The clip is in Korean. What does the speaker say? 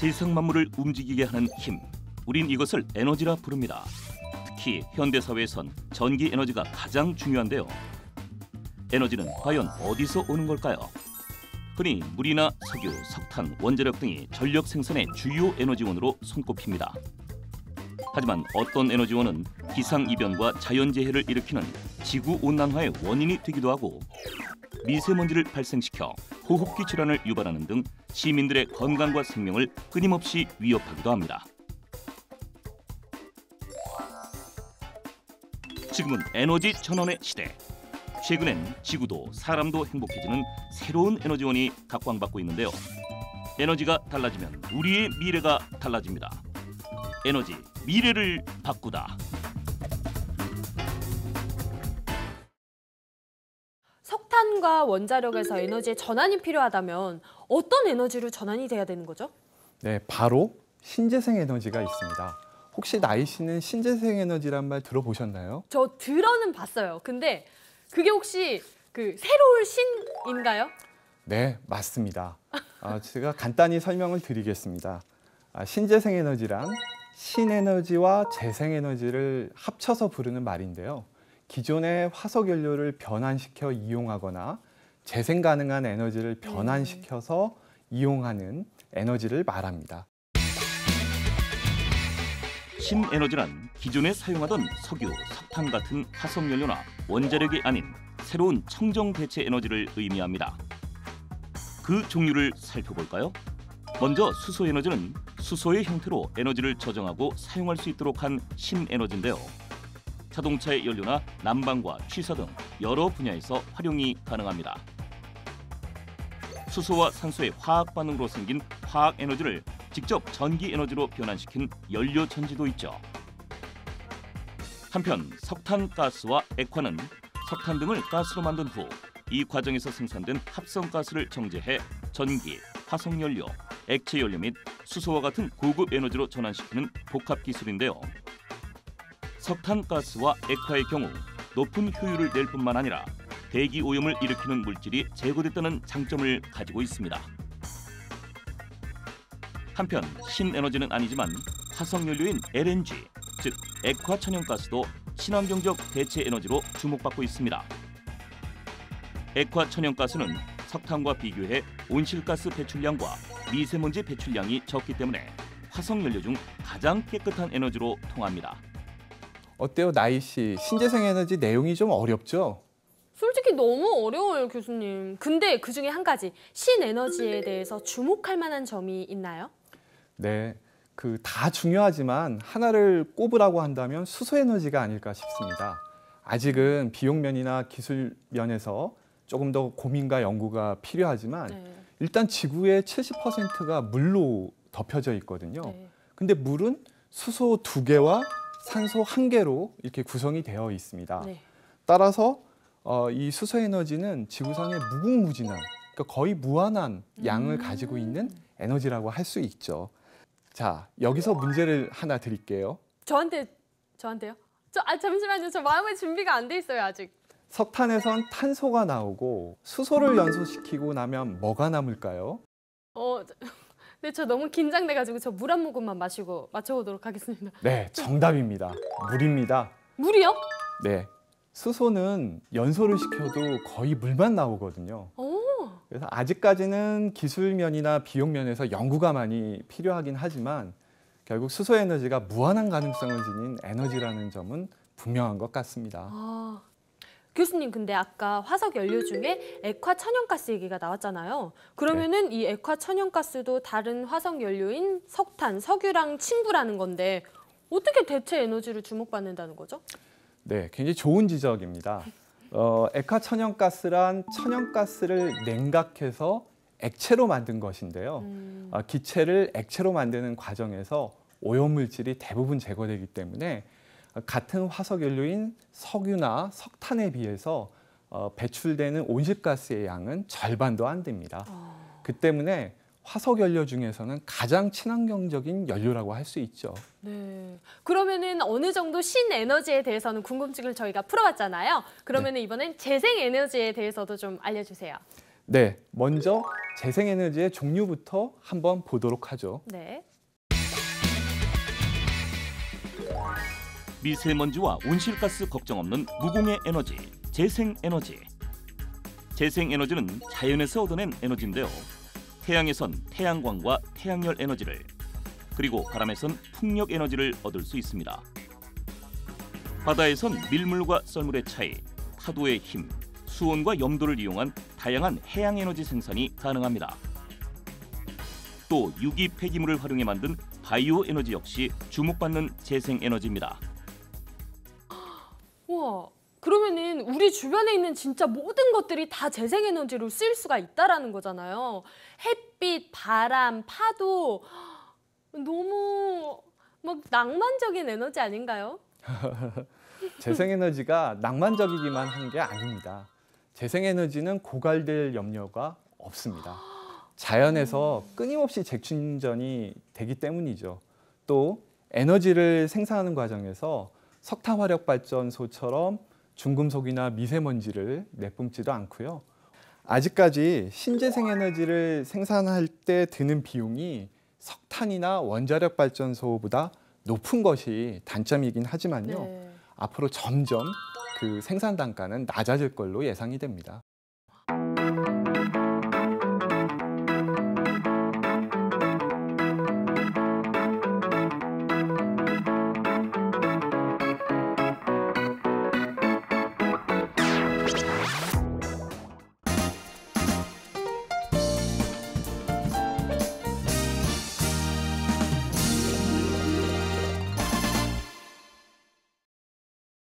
세상 만물을 움직이게 하는 힘, 우린 이것을 에너지라 부릅니다. 특히 현대사회에선 전기 에너지가 가장 중요한데요. 에너지는 과연 어디서 오는 걸까요? 흔히 물이나 석유, 석탄, 원자력 등이 전력 생산의 주요 에너지원으로 손꼽힙니다. 하지만 어떤 에너지원은 기상이변과 자연재해를 일으키는 지구온난화의 원인이 되기도 하고 미세먼지를 발생시켜 호흡기 질환을 유발하는 등 시민들의 건강과 생명을 끊임없이 위협하기도 합니다. 지금은 에너지 전환의 시대. 최근엔 지구도 사람도 행복해지는 새로운 에너지원이 각광받고 있는데요. 에너지가 달라지면 우리의 미래가 달라집니다. 에너지, 미래를 바꾸다. 석탄과 원자력에서 에너지의 전환이 필요하다면 어떤 에너지로 전환이 돼야 되는 거죠? 네, 바로 신재생 에너지가 있습니다. 혹시 나희 씨는 신재생 에너지란 말 들어보셨나요? 저 들어는 봤어요. 근데 그게 혹시 그 새로운 신인가요? 네, 맞습니다. 제가 간단히 설명을 드리겠습니다. 신재생 에너지란 신에너지와 재생에너지를 합쳐서 부르는 말인데요. 기존의 화석연료를 변환시켜 이용하거나 재생 가능한 에너지를 변환시켜서 이용하는 에너지를 말합니다. 신에너지란 기존에 사용하던 석유, 석탄 같은 화석연료나 원자력이 아닌 새로운 청정 대체 에너지를 의미합니다. 그 종류를 살펴볼까요? 먼저 수소에너지는 수소의 형태로 에너지를 저장하고 사용할 수 있도록 한 신에너지인데요. 자동차의 연료나 난방과 취사 등 여러 분야에서 활용이 가능합니다. 수소와 산소의 화학 반응으로 생긴 화학 에너지를 직접 전기 에너지로 변환시킨 연료 전지도 있죠. 한편 석탄가스와 액화는 석탄 등을 가스로 만든 후 이 과정에서 생산된 합성가스를 정제해 전기, 화석연료, 액체연료 및 수소와 같은 고급 에너지로 전환시키는 복합 기술인데요. 석탄가스와 액화의 경우 높은 효율을 낼 뿐만 아니라 대기 오염을 일으키는 물질이 제거됐다는 장점을 가지고 있습니다. 한편 신에너지는 아니지만 화석연료인 LNG, 즉 액화천연가스도 친환경적 대체 에너지로 주목받고 있습니다. 액화천연가스는 석탄과 비교해 온실가스 배출량과 미세먼지 배출량이 적기 때문에 화석연료 중 가장 깨끗한 에너지로 통합니다. 어때요, 나희 씨? 신재생 에너지 내용이 좀 어렵죠? 솔직히 너무 어려워요, 교수님. 근데 그중에 한 가지, 신에너지에 대해서 주목할 만한 점이 있나요? 네, 다 중요하지만 하나를 꼽으라고 한다면 수소에너지가 아닐까 싶습니다. 아직은 비용 면이나 기술 면에서 조금 더 고민과 연구가 필요하지만 일단 지구의 70%가 물로 덮여져 있거든요. 근데 물은 수소 2개와 산소 1개로 이렇게 구성이 되어 있습니다. 따라서 이 수소에너지는 지구상의 무궁무진한, 그러니까 거의 무한한 양을 가지고 있는 에너지라고 할 수 있죠. 자, 여기서 문제를 하나 드릴게요. 저한테요? 잠시만요. 저 마음의 준비가 안 돼 있어요, 아직. 석탄에선 탄소가 나오고 수소를 연소시키고 나면 뭐가 남을까요? 네, 저 너무 긴장돼가지고 저 물 한 모금만 마시고 맞춰보도록 하겠습니다. 네, 정답입니다. 물입니다. 물이요? 네, 수소는 연소를 시켜도 거의 물만 나오거든요. 그래서 아직까지는 기술면이나 비용면에서 연구가 많이 필요하긴 하지만 결국 수소에너지가 무한한 가능성을 지닌 에너지라는 점은 분명한 것 같습니다. 교수님, 근데 아까 화석 연료 중에 액화천연가스 얘기가 나왔잖아요. 그러면은 이 액화천연가스도 다른 화석 연료인 석탄, 석유랑 친구라는 건데 어떻게 대체 에너지를 주목받는다는 거죠? 네, 굉장히 좋은 지적입니다. 액화천연가스란 천연가스를 냉각해서 액체로 만든 것인데요. 기체를 액체로 만드는 과정에서 오염물질이 대부분 제거되기 때문에 같은 화석연료인 석유나 석탄에 비해서 배출되는 온실가스의 양은 절반도 안 됩니다. 그 때문에 화석연료 중에서는 가장 친환경적인 연료라고 할 수 있죠. 네. 그러면은 어느 정도 신에너지에 대해서는 궁금증을 저희가 풀어봤잖아요. 그러면은 이번엔 재생에너지에 대해서도 좀 알려주세요. 네, 먼저 재생에너지의 종류부터 한번 보도록 하죠. 네. 미세먼지와 온실가스 걱정 없는 무공해 에너지, 재생에너지. 재생에너지는 자연에서 얻어낸 에너지인데요. 태양에선 태양광과 태양열 에너지를, 그리고 바람에선 풍력 에너지를 얻을 수 있습니다. 바다에선 밀물과 썰물의 차이, 파도의 힘, 수온과 염도를 이용한 다양한 해양 에너지 생산이 가능합니다. 또 유기 폐기물을 활용해 만든 바이오 에너지 역시 주목받는 재생 에너지입니다. 우와. 그러면은 우리 주변에 있는 진짜 모든 것들이 다 재생에너지로 쓰일 수가 있다라는 거잖아요. 햇빛, 바람, 파도. 너무 막 낭만적인 에너지 아닌가요? 재생에너지가 낭만적이기만 한 게 아닙니다. 재생에너지는 고갈될 염려가 없습니다. 자연에서 끊임없이 재충전이 되기 때문이죠. 또 에너지를 생산하는 과정에서 석탄 화력 발전소처럼 중금속이나 미세먼지를 내뿜지도 않고요. 아직까지 신재생 에너지를 생산할 때 드는 비용이 석탄이나 원자력 발전소보다 높은 것이 단점이긴 하지만요. 네. 앞으로 점점 그 생산 단가는 낮아질 걸로 예상이 됩니다.